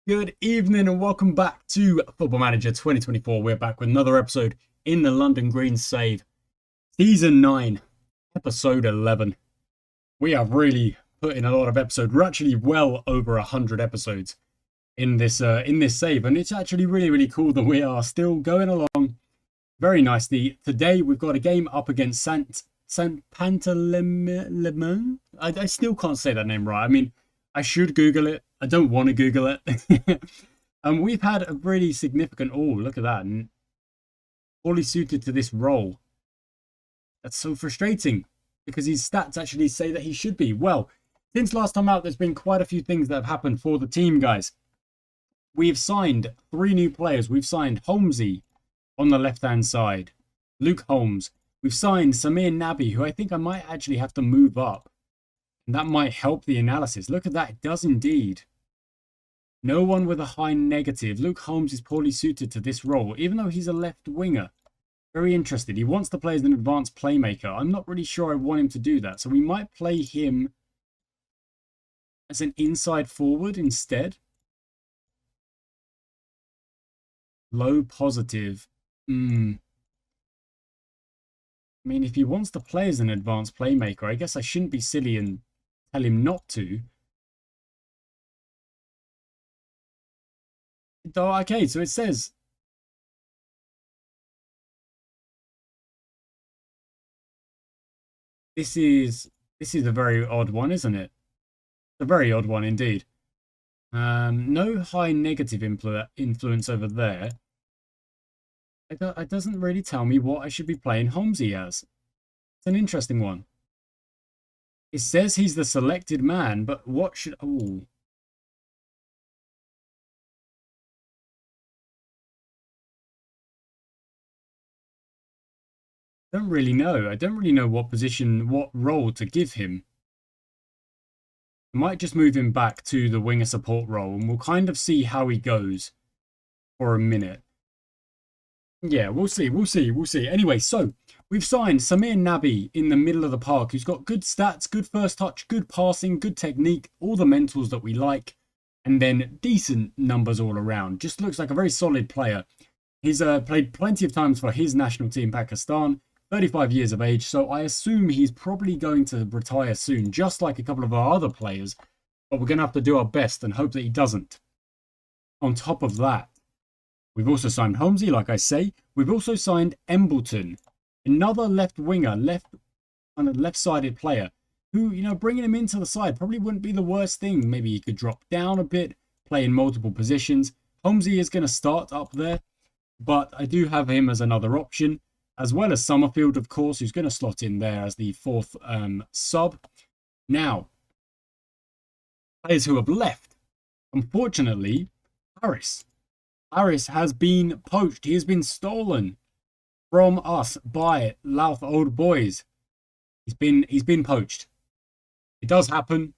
Good evening and welcome back to Football Manager 2024. We're back with another episode in the London Green Save. Season 9, Episode 11. We have really put in a lot of episodes. We're actually well over 100 episodes in this save. And it's actually really cool that we are still going along very nicely. Today we've got a game up against Saint Pantaleimon. I still can't say that name right. I mean, I should Google it. I don't want to Google it. And we've had a really significant... Oh, look at that. And poorly suited to this role. That's so frustrating. Because his stats actually say that he should be. Well, since last time out, there's been quite a few things that have happened for the team, guys. We've signed 3 new players. We've signed Holmesy on the left-hand side. Luke Holmes. We've signed S9E11, who I think I might actually have to move up. And that might help the analysis. Look at that. It does indeed. No one with a high negative. Luke Holmes is poorly suited to this role, even though he's a left winger. Very interested. He wants to play as an advanced playmaker. I'm not really sure I want him to do that. So we might play him as an inside forward instead. Low positive. I mean, if he wants to play as an advanced playmaker, I guess I shouldn't be silly and tell him not to. Oh, okay, so it says... This is a very odd one, isn't it? A very odd one indeed. No high negative influence over there. It doesn't really tell me what I should be playing Holmesy as. It's an interesting one. It says he's the selected man, but what should... Oh. I don't really know. I don't really know what position, what role to give him. I might just move him back to the winger support role, and we'll kind of see how he goes for a minute. Yeah, we'll see. Anyway, so we've signed S9E11 in the middle of the park, who's got good stats, good first touch, good passing, good technique, all the mentals that we like, and then decent numbers all around. Just looks like a very solid player. He's played plenty of times for his national team, Pakistan, 35 years of age, so I assume he's probably going to retire soon, just like a couple of our other players, but we're going to have to do our best and hope that he doesn't. On top of that, we've also signed Holmesy, like I say. We've also signed Embleton, another left winger, left-sided player, who, you know, bringing him into the side probably wouldn't be the worst thing. Maybe he could drop down a bit, play in multiple positions. Holmesy is going to start up there, but I do have him as another option, as well as Summerfield, of course, who's going to slot in there as the 4th sub. Now, players who have left. Unfortunately, Harris has been poached. He has been stolen from us by Louth Old Boys. He's been poached. It does happen.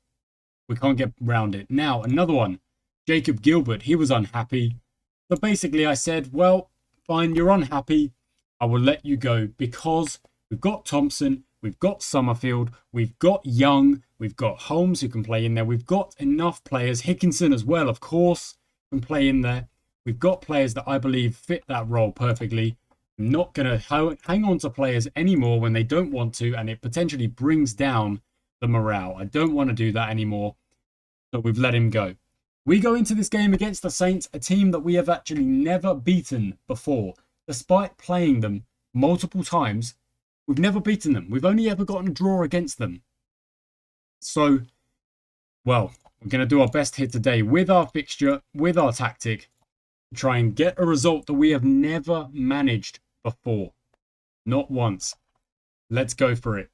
We can't get around it. Now, another one. Jacob Gilbert. He was unhappy. But basically, I said, well, fine, you're unhappy. I will let you go because we've got Thompson, we've got Summerfield, we've got Young, we've got Holmes who can play in there. We've got enough players. Hickinson as well, of course, can play in there. We've got players that I believe fit that role perfectly. I'm not going to hang on to players anymore when they don't want to, and it potentially brings down the morale. I don't want to do that anymore, so we've let him go. We go into this game against the Saints, a team that we have actually never beaten before. Despite playing them multiple times, we've never beaten them. We've only ever gotten a draw against them. So, well, we're going to do our best here today with our fixture, with our tactic, to try and get a result that we have never managed before. Not once. Let's go for it.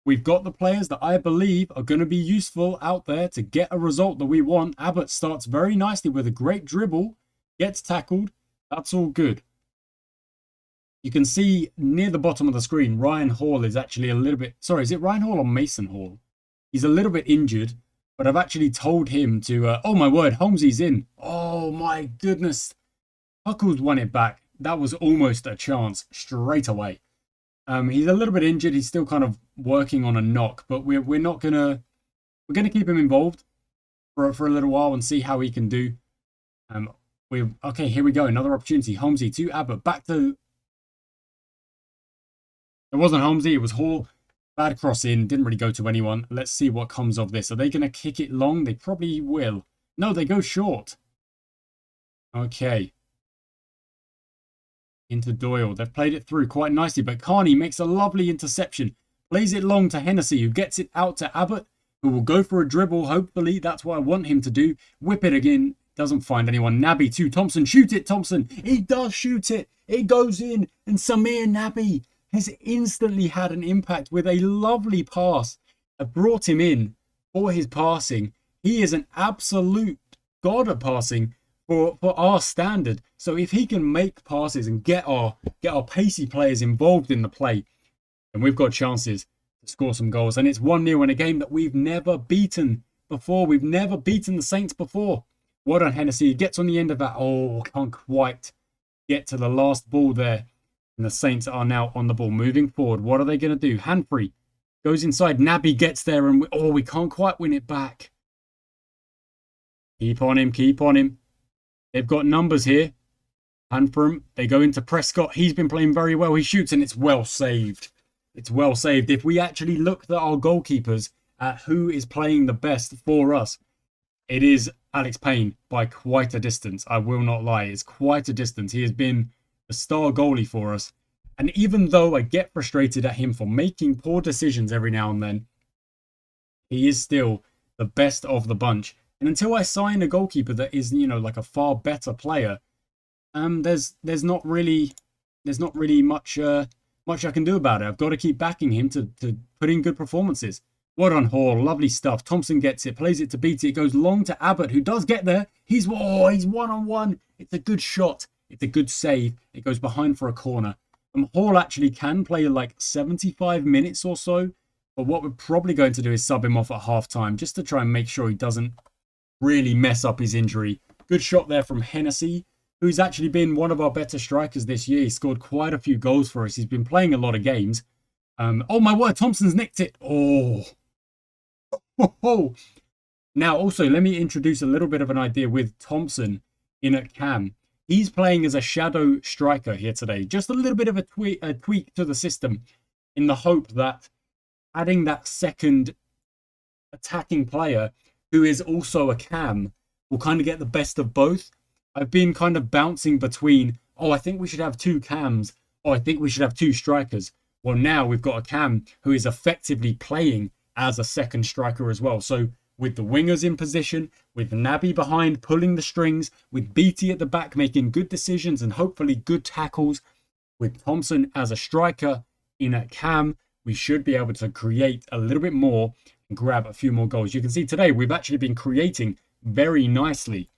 We've got the players that I believe are going to be useful out there to get a result that we want. Abbott starts very nicely with a great dribble, gets tackled. That's all good. You can see near the bottom of the screen, Ryan Hall is actually a little bit... Sorry, is it Ryan Hall or Mason Hall? He's a little bit injured, but I've actually told him to... oh, my word, Holmesy's in. Oh, my goodness. Huckles won it back. That was almost a chance straight away. He's a little bit injured. He's still kind of working on a knock, but we're not going to... We're going to keep him involved for a little while and see how he can do. Okay, here we go. Another opportunity. Holmesy to Abbott. Back to... It wasn't Holmesy, it was Hall. Bad cross in. Didn't really go to anyone. Let's see what comes of this. Are they going to kick it long? They probably will. No, they go short. Okay. Into Doyle. They've played it through quite nicely, but Carney makes a lovely interception. Plays it long to Hennessy, who gets it out to Abbott, who will go for a dribble. Hopefully, that's what I want him to do. Whip it again. Doesn't find anyone. Naby to Thompson. Shoot it, Thompson. He does shoot it. It goes in. And Samir Naby has instantly had an impact with a lovely pass. I brought him in for his passing. He is an absolute god at passing for our standard. So if he can make passes and get our pacey players involved in the play, then we've got chances to score some goals. And it's 1-0 in a game that we've never beaten before. We've never beaten the Saints before. Well done, Hennessy. He gets on the end of that. Oh, can't quite get to the last ball there. And the Saints are now on the ball. Moving forward. What are they going to do? Hanfrey goes inside. Naby gets there. And we can't quite win it back. Keep on him. Keep on him. They've got numbers here. Hanfrom. They go into Prescott. He's been playing very well. He shoots and it's well saved. It's well saved. If we actually looked at our goalkeepers at who is playing the best for us, it is Alex Payne by quite a distance. I will not lie. It's quite a distance. He has been the star goalie for us. And even though I get frustrated at him for making poor decisions every now and then, he is still the best of the bunch. And until I sign a goalkeeper that is, like a far better player, there's not really much I can do about it. I've got to keep backing him to put in good performances. Well done, Hall. Lovely stuff. Thompson gets it, plays it to Beatty. It goes long to Abbott, who does get there. He's one-on-one. It's a good shot. It's a good save. It goes behind for a corner. Hall actually can play like 75 minutes or so. But what we're probably going to do is sub him off at half-time just to try and make sure he doesn't really mess up his injury. Good shot there from Hennessy, who's actually been one of our better strikers this year. He scored quite a few goals for us. He's been playing a lot of games. Oh my word, Thompson's nicked it. Oh. Now, also, let me introduce a little bit of an idea with Thompson in at cam. He's playing as a shadow striker here today. Just a little bit of a tweak to the system in the hope that adding that second attacking player who is also a cam will kind of get the best of both. I've been kind of bouncing between, I think we should have two cams. I think we should have two strikers. Well, now we've got a cam who is effectively playing as a second striker as well. So with the wingers in position, with Naby behind pulling the strings, with Beatty at the back making good decisions and hopefully good tackles, with Thompson as a striker in a cam, we should be able to create a little bit more and grab a few more goals. You can see today we've actually been creating very nicely,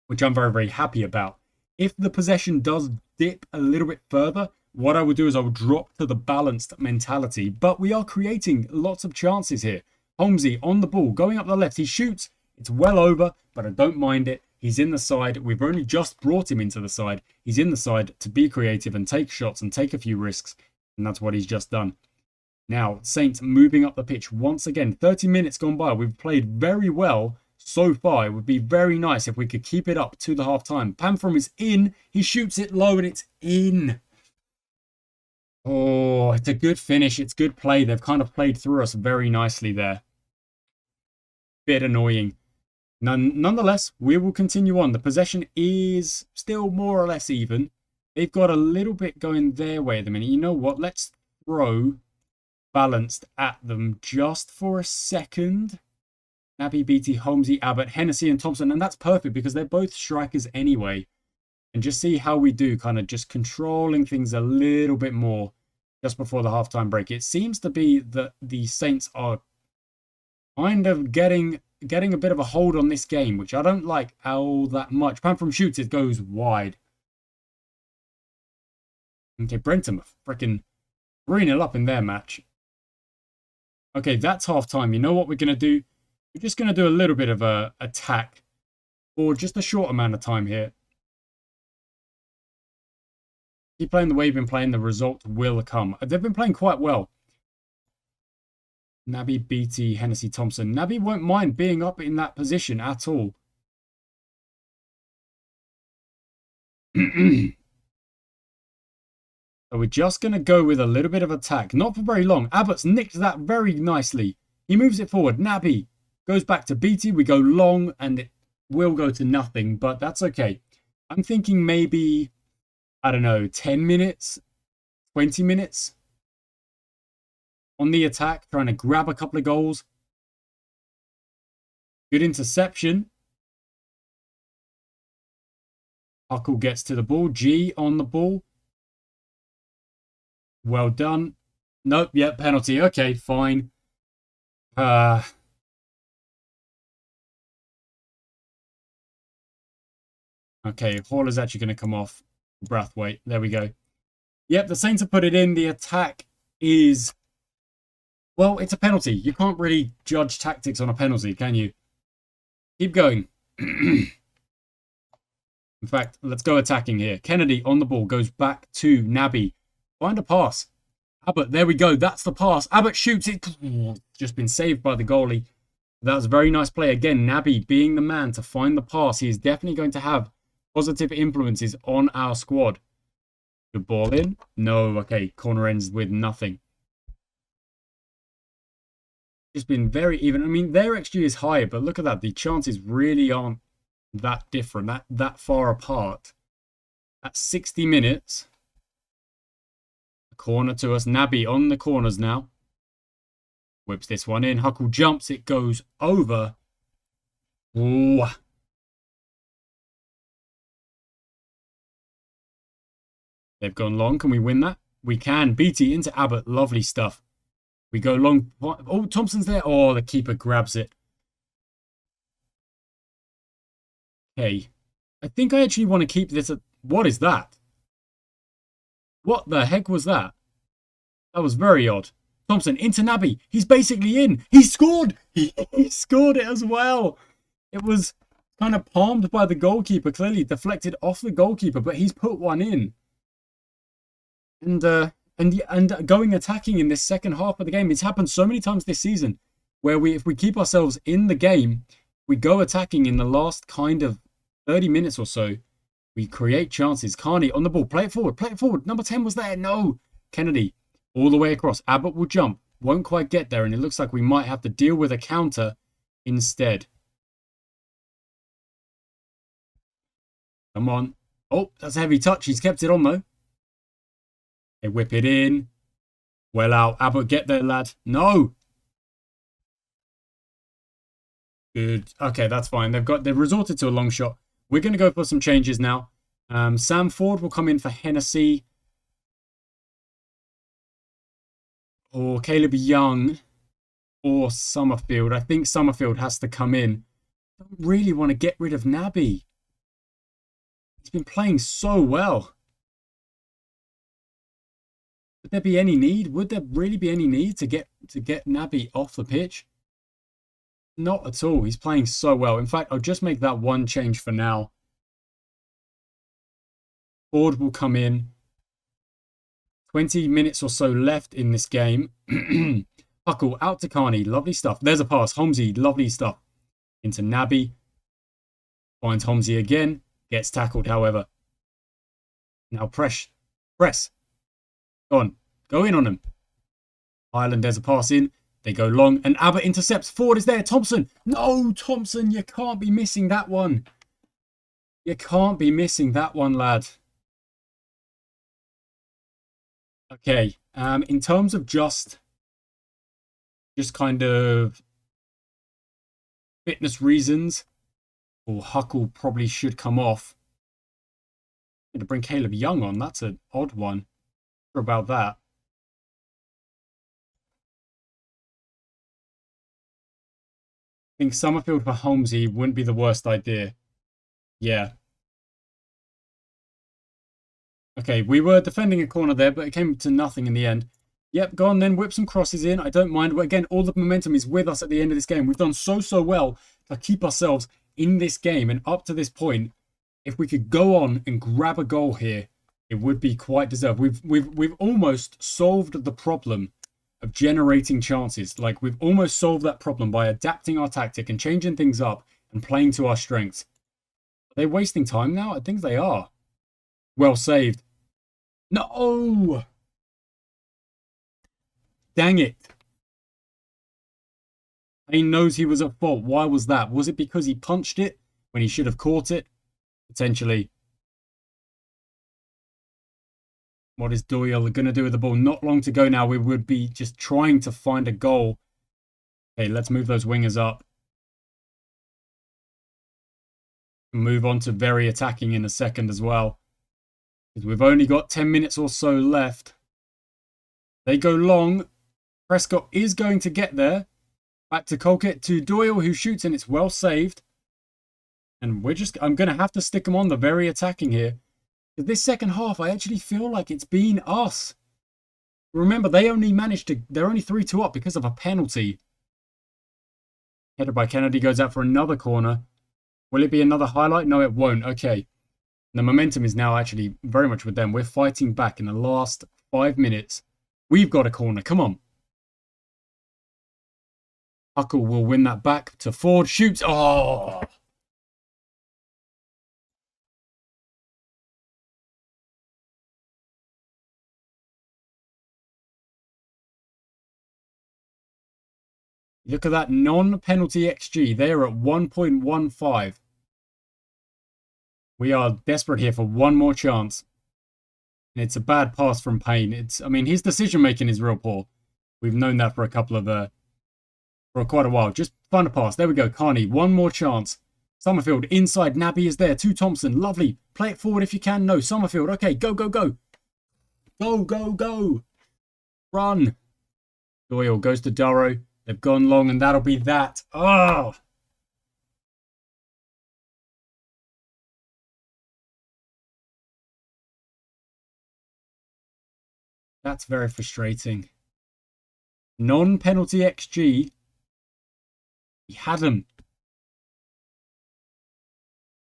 which I'm very, very happy about. If the possession does dip a little bit further, what I will do is I will drop to the balanced mentality. But we are creating lots of chances here. Holmesy on the ball, going up the left. He shoots. It's well over, but I don't mind it. He's in the side. We've only just brought him into the side. He's in the side to be creative and take shots and take a few risks. And that's what he's just done. Now, Saints moving up the pitch once again. 30 minutes gone by. We've played very well so far. It would be very nice if we could keep it up to the half-time. Pamfrom is in. He shoots it low and it's in. Oh, it's a good finish. It's good play. They've kind of played through us very nicely there. Bit annoying. Nonetheless, we will continue on. The possession is still more or less even. They've got a little bit going their way at the minute. You know what? Let's throw balanced at them just for a second. Naby, Beatty, Holmesy, Abbott, Hennessy and Thompson. And that's perfect because they're both strikers anyway. And just see how we do, kind of just controlling things a little bit more just before the halftime break. It seems to be that the Saints are kind of getting a bit of a hold on this game, which I don't like all that much. Pamfrom shoots, it goes wide. Okay, Brenton freaking 3-0 up in their match. Okay, that's halftime. You know what we're going to do? We're just going to do a little bit of a attack for just a short amount of time here. Keep playing the way you've been playing, the result will come. They've been playing quite well. Naby, Beatty, Hennessy, Thompson. Naby won't mind being up in that position at all. So we're just going to go with a little bit of attack. Not for very long. Abbott's nicked that very nicely. He moves it forward. Naby goes back to BT. We go long and it will go to nothing, but that's okay. I'm thinking maybe, I don't know, 10 minutes, 20 minutes on the attack, trying to grab a couple of goals. Good interception. Huckle gets to the ball. G on the ball. Well done. Nope, yeah, penalty. Okay, fine. Okay, Hauler's actually going to come off. Brathwaite. There we go. Yep, the Saints have put it in. The attack is... Well, it's a penalty. You can't really judge tactics on a penalty, can you? Keep going. In fact, let's go attacking here. Kennedy on the ball. Goes back to Naby. Find a pass. Abbott, there we go. That's the pass. Abbott shoots it. Just been saved by the goalie. That was a very nice play. Again, Naby being the man to find the pass. He is definitely going to have positive influences on our squad. Good ball in. No, okay. Corner ends with nothing. Just been very even. I mean, their XG is higher, but look at that. The chances really aren't that different, that far apart. At 60 minutes... Corner to us. Naby on the corners now. Whips this one in. Huckle jumps. It goes over. Ooh. They've gone long. Can we win that? We can. BT into Abbott. Lovely stuff. We go long. Oh, Thompson's there. Oh, the keeper grabs it. Okay. I think I actually want to keep this at... What is that? What the heck was that? That was very odd. Thompson into Naby. He's basically in. He scored. He scored it as well. It was kind of palmed by the goalkeeper. Clearly deflected off the goalkeeper, but he's put one in. And going attacking in this second half of the game. It's happened so many times this season where if we keep ourselves in the game, we go attacking in the last kind of 30 minutes or so. We create chances. Carney on the ball. Play it forward. Play it forward. Number 10 was there. No. Kennedy all the way across. Abbott will jump. Won't quite get there. And it looks like we might have to deal with a counter instead. Come on. Oh, that's a heavy touch. He's kept it on though. They whip it in. Well out. Abbott, get there, lad. No. Good. Okay, that's fine. They've resorted to a long shot. We're going to go for some changes now. Sam Ford will come in for Hennessy. Or Caleb Young. Or Summerfield. I think Summerfield has to come in. I don't really want to get rid of Naby. He's been playing so well. Would there be any need? Would there really be any need to get Naby off the pitch? Not at all. He's playing so well. In fact, I'll just make that one change for now. Ford will come in. 20 minutes or so left in this game. Huckle out to Carney. Lovely stuff. There's a pass. Holmesy. Lovely stuff. Into Naby. Finds Holmesy again. Gets tackled, however. Now press. Press. Go on. Go in on him. Ireland, there's a pass in. They go long, and Abbott intercepts. Ford is there. Thompson. No, Thompson, you can't be missing that one. You can't be missing that one, lad. Okay, in terms of just kind of fitness reasons, or Huckle probably should come off. I'm going to bring Caleb Young on. That's an odd one. Sure about that. I think Summerfield for Holmesy wouldn't be the worst idea. Yeah. Okay, we were defending a corner there, but it came to nothing in the end. Yep, go on then, whip some crosses in. I don't mind. But again, all the momentum is with us at the end of this game. We've done so well to keep ourselves in this game. And up to this point, if we could go on and grab a goal here, it would be quite deserved. We've almost solved the problem of generating chances. Like, we've almost solved that problem by adapting our tactic and changing things up and playing to our strengths. Are they wasting time now? I think they are. Well saved. No! Dang it. He knows he was at fault. Why was that? Was it because he punched it when he should have caught it? Potentially. What is Doyle going to do with the ball? Not long to go now. We would be just trying to find a goal. Okay, let's move those wingers up. Move on to very attacking in a second as well. Because we've only got 10 minutes or so left. They go long. Prescott is going to get there. Back to Colquitt, to Doyle, who shoots, and it's well saved. And I'm going to have to stick them on the very attacking here. This second half, I actually feel like it's been us. Remember, they're only 3-2 up because of a penalty. Headed by Kennedy, goes out for another corner. Will it be another highlight? No, it won't. Okay. The momentum is now actually very much with them. We're fighting back in the last 5 minutes. We've got a corner. Come on. Huckle will win that back to Ford. Shoots. Oh! Look at that non-penalty XG. They are at 1.15. We are desperate here for one more chance. And it's a bad pass from Payne. I mean, his decision-making is real poor. We've known that for for quite a while. Just find a pass. There we go. Carney, one more chance. Summerfield inside. Nabby is there. To Thompson. Lovely. Play it forward if you can. No. Summerfield. Okay. Go, go, go. Go, go, go. Run. Doyle goes to Durrow. They've gone long, and that'll be that. Oh! That's very frustrating. Non-penalty XG. He had them.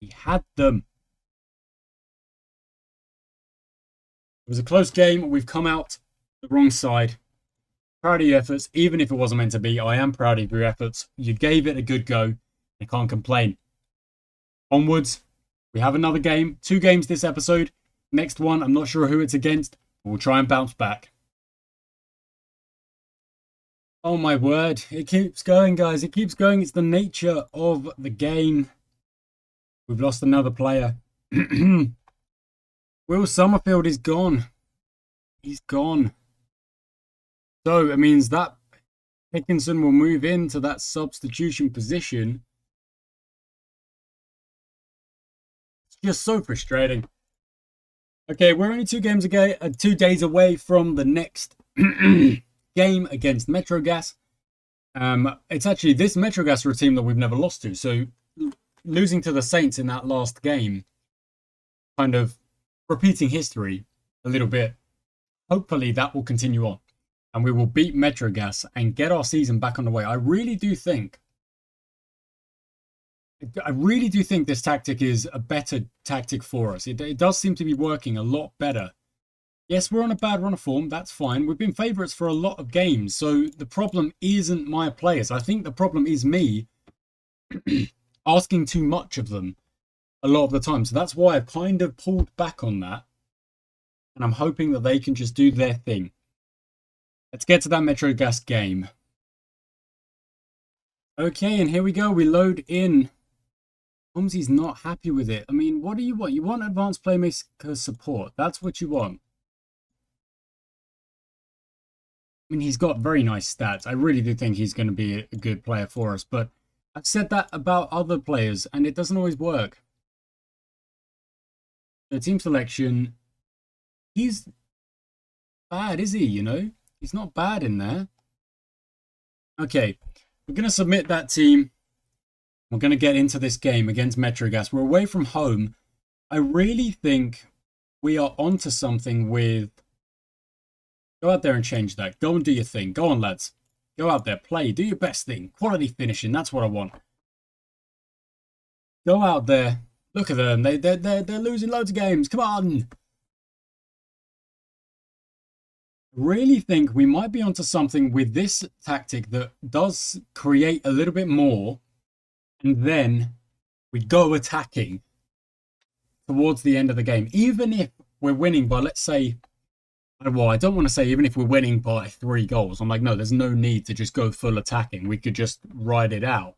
He had them. It was a close game. We've come out the wrong side. Proud of your efforts, even if it wasn't meant to be. I am proud of your efforts. You gave it a good go. I can't complain. Onwards. We have another game. 2 games this episode. Next one, I'm not sure who it's against. But we'll try and bounce back. Oh my word. It keeps going, guys. It keeps going. It's the nature of the game. We've lost another player. Will Summerfield is gone. He's gone. So it means that Hickinson will move into that substitution position. It's just so frustrating. Okay, we're only 2 days away from the next game against Metrogas. It's actually this Metrogas are a team that we've never lost to. So losing to the Saints in that last game, kind of repeating history a little bit. Hopefully that will continue on. And we will beat Metrogas and get our season back on the way. I really do think this tactic is a better tactic for us. It does seem to be working a lot better. Yes, we're on a bad run of form. That's fine. We've been favourites for a lot of games. So the problem isn't my players. I think the problem is me asking too much of them a lot of the time. So that's why I've kind of pulled back on that. And I'm hoping that they can just do their thing. Let's get to that Metrogas game. Okay, and here we go. We load in. Holmesy's not happy with it. I mean, what do you want? You want advanced playmaker support. That's what you want. I mean, he's got very nice stats. I really do think he's going to be a good player for us. But I've said that about other players, and it doesn't always work. The team selection. He's bad, is he, you know? He's not bad in there. Okay, we're going to submit that team. We're going to get into this game against Metrogas. We're away from home. I really think we are onto something with... Go out there and change that. Go and do your thing. Go on, lads. Go out there, play, do your best thing. Quality finishing, that's what I want. Go out there. Look at them. They're losing loads of games. Come on. Really think we might be onto something with this tactic that does create a little bit more, and then we go attacking. towards the end of the game, even if we're winning by, let's say, well, I don't want to say even if we're winning by 3 goals. I'm like, no, there's no need to just go full attacking. We could just ride it out.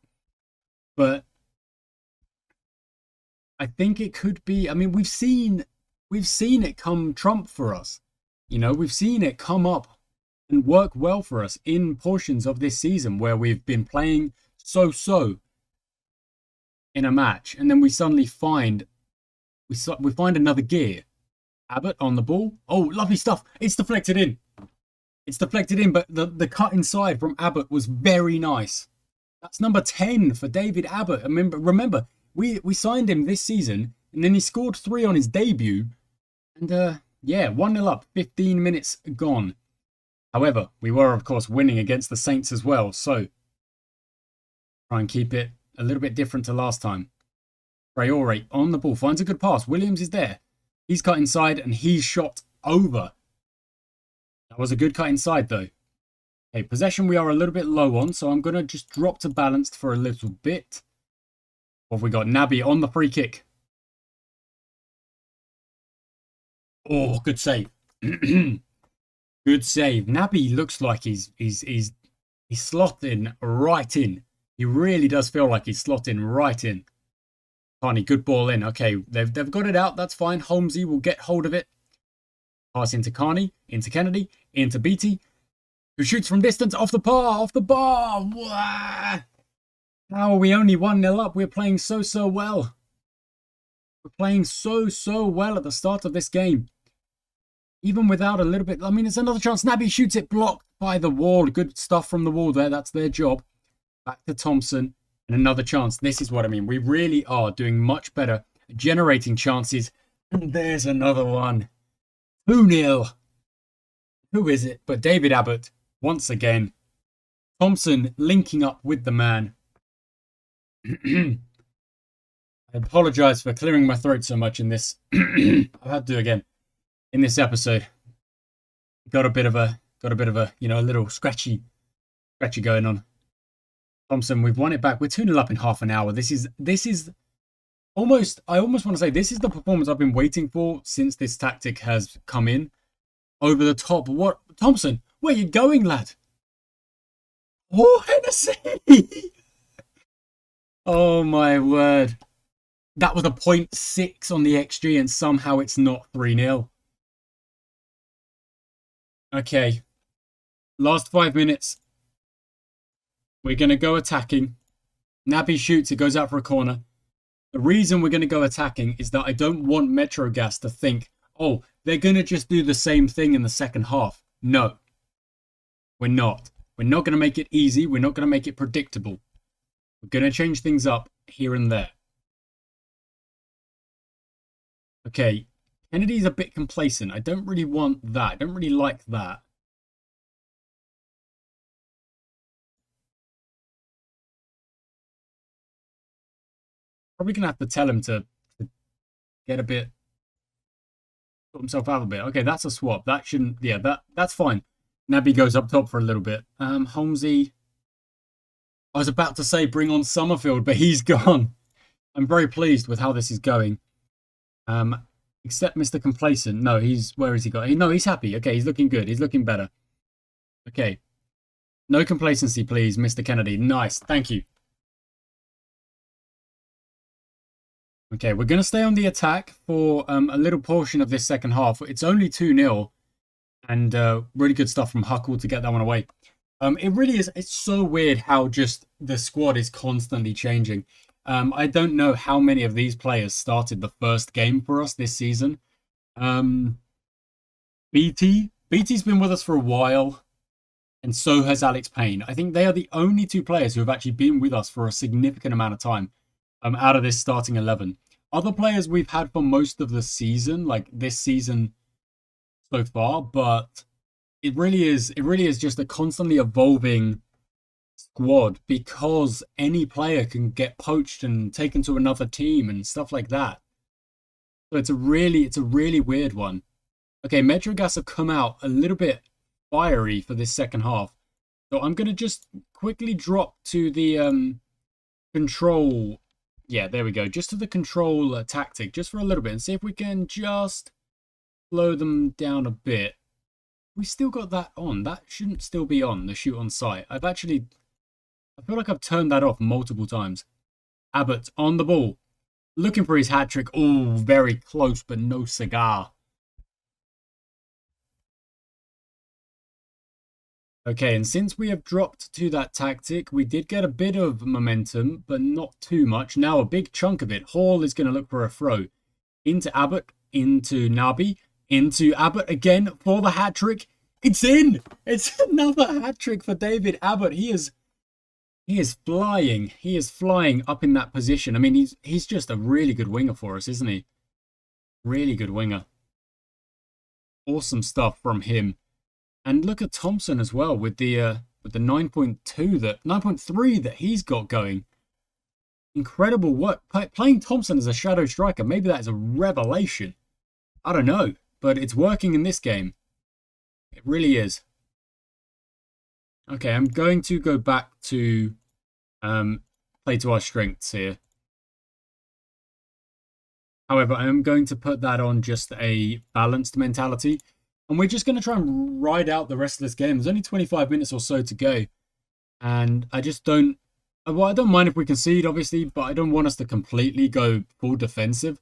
But I think it could be, I mean, we've seen it come trump for us. You know, we've seen it come up and work well for us in portions of this season where we've been playing so-so in a match, and then we suddenly find another gear. Abbott on the ball. Oh, lovely stuff. It's deflected in. It's deflected in, but the cut inside from Abbott was very nice. That's number 10 for David Abbott. Remember, we signed him this season, and then he scored 3 on his debut. And yeah, 1-0 up, 15 minutes gone. However, we were, of course, winning against the Saints as well, so try and keep it a little bit different to last time. Traore on the ball, finds a good pass. Williams is there. He's cut inside and he's shot over. That was a good cut inside though. Okay, possession we are a little bit low on, so I'm going to just drop to balanced for a little bit. What have we got? Naby on the free kick. Oh, good save. Good save. Naby looks like he's slotting right in. He really does feel like he's slotting right in. Carney, good ball in. Okay, they've got it out. That's fine. Holmesy will get hold of it. Pass into Carney, into Kennedy, into Beattie, who shoots from distance off the bar. Wah! How are we only 1-0 up? We're playing so well. We're playing so well at the start of this game. Even without a little bit, I mean, it's another chance. Naby shoots it, blocked by the wall. Good stuff from the wall there. That's their job. Back to Thompson. And another chance. This is what I mean. We really are doing much better generating chances. And there's another one. 2-0. Who is it? But David Abbott, once again. Thompson linking up with the man. I apologize for clearing my throat so much in this. I've had to do again. In this episode. Got a bit of a, you know, a little scratchy going on. Thompson, we've won it back. We're 2-0 up in half an hour. This is almost, I almost want to say this is the performance I've been waiting for since this tactic has come in. Over the top. What? Thompson, where are you going, lad? Oh, Hennessy! Oh, my word. That was a 0.6 on the XG, and somehow it's not 3-0. Okay. Last 5 minutes. We're going to go attacking. Naby shoots. It goes out for a corner. The reason we're going to go attacking is that I don't want Metrogas to think, oh, they're going to just do the same thing in the second half. No. We're not. We're not going to make it easy. We're not going to make it predictable. We're going to change things up here and there. Okay. Kennedy's a bit complacent. I don't really want that. I don't really like that. Probably going to have to tell him to get a bit, sort himself out a bit. Okay, that's a swap. That shouldn't, yeah, that's fine. Naby goes up top for a little bit. Holmesy, I was about to say bring on Summerfield, but he's gone. I'm very pleased with how this is going. Except Mr. Complacent. No, where has he got? No, he's happy. Okay, he's looking good. He's looking better. Okay. No complacency, please, Mr. Kennedy. Nice. Thank you. Okay, we're going to stay on the attack for a little portion of this second half. It's only 2-0, and really good stuff from Huckle to get that one away. It really is. It's so weird how just the squad is constantly changing. I don't know how many of these players started the first game for us this season. BT's been with us for a while, and so has Alex Payne. I think they are the only 2 players who have actually been with us for a significant amount of time. Out of this starting 11. Other players we've had for most of the season, like this season so far, but it really is just a constantly evolving squad because any player can get poached and taken to another team and stuff like that. So it's a really weird one. Okay, Metrogas have come out a little bit fiery for this second half. So I'm going to just quickly drop to the control Yeah, there we go. Just to the control tactic, just for a little bit, and see if we can just slow them down a bit. We still got that on. That shouldn't still be on, the shoot on sight. I feel like I've turned that off multiple times. Abbott on the ball. Looking for his hat-trick. Oh, very close, but no cigar. Okay, and since we have dropped to that tactic, we did get a bit of momentum, but not too much. Now a big chunk of it. Hall is going to look for a throw. Into Abbott, into Nabi, into Abbott again for the hat-trick. It's in! It's another hat-trick for David Abbott. He is flying. He is flying up in that position. I mean, he's just a really good winger for us, isn't he? Really good winger. Awesome stuff from him. And look at Thompson as well with the 9.3 that he's got going. Incredible work. Playing Thompson as a shadow striker, maybe that is a revelation. I don't know, but it's working in this game. It really is. Okay, I'm going to go back to play to our strengths here. However, I am going to put that on just a balanced mentality. And we're just going to try and ride out the rest of this game. There's only 25 minutes or so to go. And I just don't... Well, I don't mind if we concede, obviously, but I don't want us to completely go full defensive.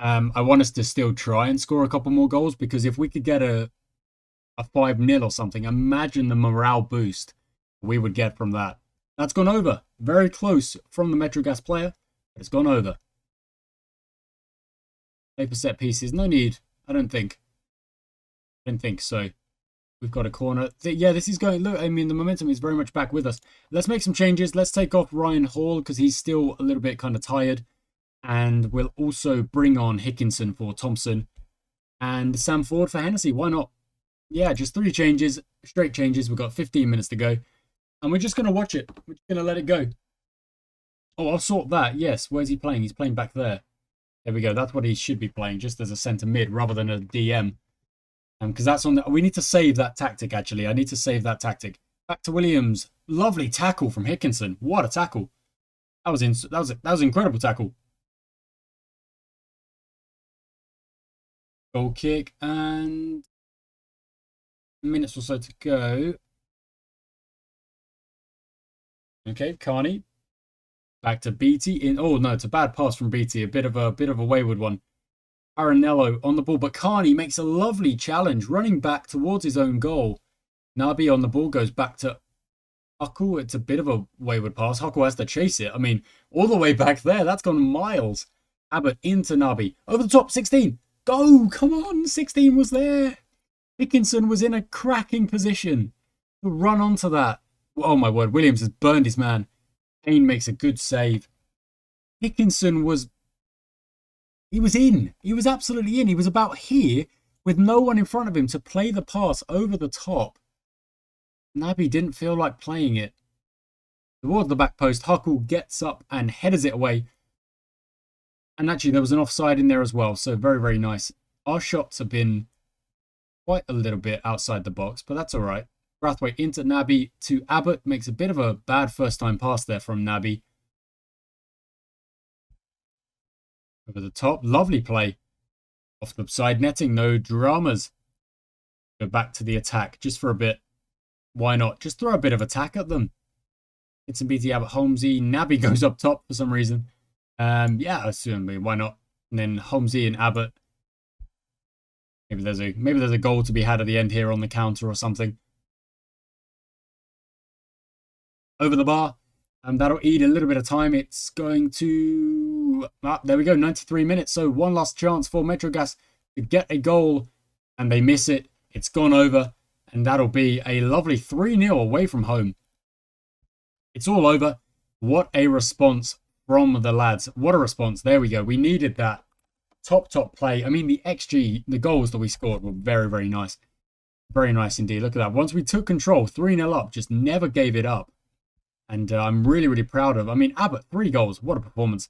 I want us to still try and score a couple more goals, because if we could get a 5-0 or something, imagine the morale boost we would get from that. That's gone over. Very close from the Metrogas player, but it's gone over. Paper set pieces. No need, I don't think. I don't think so. We've got a corner. Yeah, this is going... Look, I mean, the momentum is very much back with us. Let's make some changes. Let's take off Ryan Hall because he's still a little bit kind of tired. And we'll also bring on Hickinson for Thompson. And Sam Ford for Hennessy. Why not? Yeah, just 3 changes. Straight changes. We've got 15 minutes to go. And we're just going to watch it. We're just going to let it go. Oh, I'll sort that. Yes. Where's he playing? He's playing back there. There we go. That's what he should be playing. Just as a centre mid rather than a DM. Because that's on the... We need to save that tactic, actually. I need to save that tactic. Back to Williams. Lovely tackle from Hickinson. What a tackle. That was an incredible tackle. Goal kick and... minutes or so to go. Okay, Carney. Back to Beattie in... Oh, no, it's a bad pass from Beattie. A bit of a wayward one. Aranello on the ball, but Carney makes a lovely challenge, running back towards his own goal. Nabi on the ball goes back to Huckle. It's a bit of a wayward pass. Huckle has to chase it. I mean, all the way back there. That's gone miles. Abbott into Nabi. Over the top, 16. Go! Come on, 16 was there. Hickinson was in a cracking position to run onto that. Oh my word, Williams has burned his man. Kane makes a good save. Hickinson was... He was in. He was absolutely in. He was about here with no one in front of him to play the pass over the top. Nabi didn't feel like playing it. Towards the back post, Huckle gets up and headers it away. And actually, there was an offside in there as well. So very, very nice. Our shots have been quite a little bit outside the box, but that's all right. Brathwaite into Nabi to Abbott. Makes a bit of a bad first-time pass there from Nabi. Over the top. Lovely play. Off the side netting. No dramas. Go back to the attack just for a bit. Why not? Just throw a bit of attack at them. It's some BT Abbott. Holmesy. Nabi goes up top for some reason. Yeah, assuming why not? And then Holmesy and Abbott. Maybe there's a goal to be had at the end here on the counter or something. Over the bar. That'll eat a little bit of time. It's going to... there we go, 93 minutes. So one last chance for Metrogas to get a goal. And they miss it. It's gone over. And that'll be a lovely 3-0 away from home. It's all over. What a response from the lads. What a response. There we go. We needed that top play. I mean, the XG, the goals that we scored were very, very nice. Very nice indeed. Look at that. Once we took control, 3-0 up, just never gave it up. And I'm really, really proud of... I mean, Abbott, 3 goals. What a performance.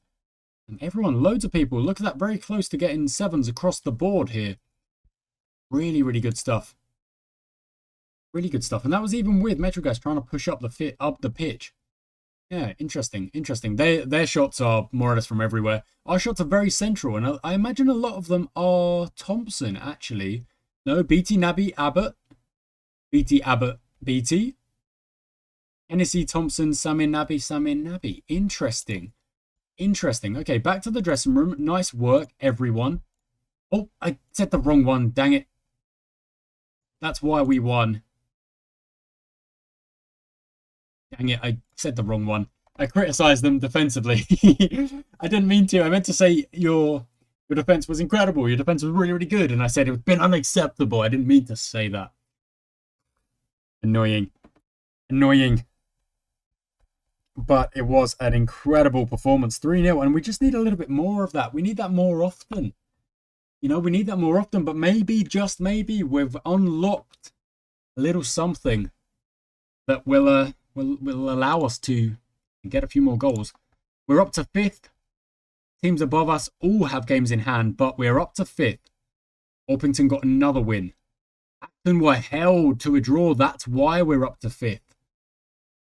And everyone, loads of people. Look at that. Very close to getting 7s across the board here. Really, really good stuff. Really good stuff. And that was even with Metrogas trying to push up the pitch. Yeah, interesting, interesting. Their shots are more or less from everywhere. Our shots are very central, and I imagine a lot of them are Thompson, actually. No, BT, Naby, Abbott. BT, Abbott, BT. Hennessy, Thompson, Samir, Naby, Samir, Naby. Interesting. Interesting. Okay, back to the dressing room. Nice work, everyone. Oh, I said the wrong one. Dang it. That's why we won. Dang it, I said the wrong one. I criticised them defensively. I didn't mean to. I meant to say your defence was incredible. Your defence was really, really good. And I said it's been unacceptable. I didn't mean to say that. Annoying. Annoying. But it was an incredible performance. 3-0. And we just need a little bit more of that. We need that more often. You know, we need that more often. But maybe, just maybe, we've unlocked a little something that will allow us to get a few more goals. We're up to 5th. Teams above us all have games in hand, but we're up to 5th. Orpington got another win. Acton were held to a draw. That's why we're up to 5th.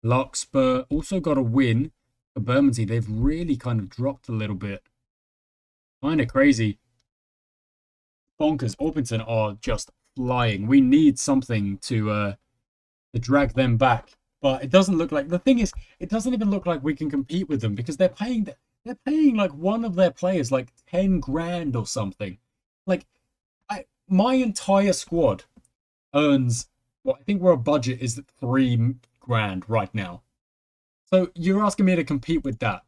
Larkspur also got a win. For Bermondsey, they've really kind of dropped a little bit. Kind of crazy. Bonkers. Orpington are just flying. We need something to drag them back. But it doesn't look like, the thing is, it doesn't even look like we can compete with them because they're paying like one of their players like 10 grand or something. Like, my entire squad earns, well, I think our budget is 3 grand right now. So you're asking me to compete with that?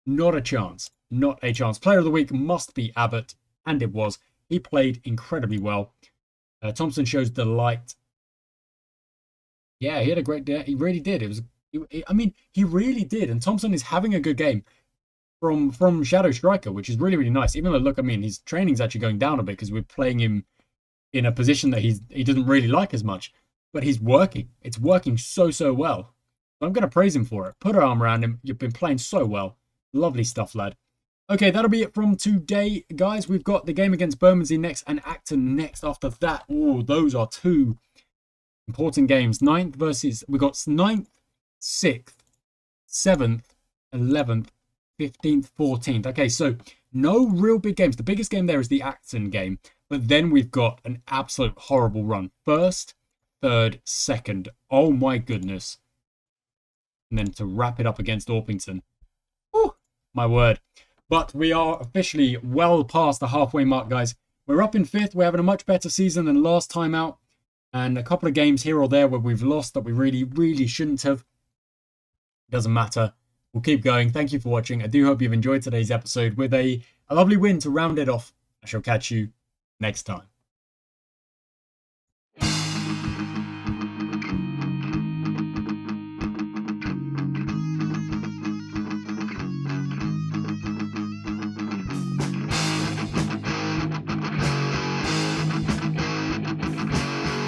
Not a chance. Not a chance. Player of the week must be Abbott, and it was. He played incredibly well. Thompson shows the light. Yeah, he had a great day. He really did. I mean, he really did. And Thompson is having a good game from Shadow Striker, which is really, really nice. Even though, look, I mean, his training's actually going down a bit because we're playing him in a position that he doesn't really like as much. But he's working. It's working so, so well. So I'm going to praise him for it. Put our arm around him. You've been playing so well. Lovely stuff, lad. Okay, that'll be it from today, guys. We've got the game against Bermondsey next and Acton next after that. Oh, those are two important games. We got 9th, 6th, 7th, 11th, 15th, 14th. Okay, so no real big games. The biggest game there is the Acton game. But then we've got an absolute horrible run. 1st, 3rd, 2nd. Oh my goodness. And then to wrap it up against Orpington. Oh, my word. But we are officially well past the halfway mark, guys. We're up in 5th. We're having a much better season than last time out. And a couple of games here or there where we've lost that we really, really shouldn't have. Doesn't matter. We'll keep going. Thank you for watching. I do hope you've enjoyed today's episode with a lovely win to round it off. I shall catch you next time.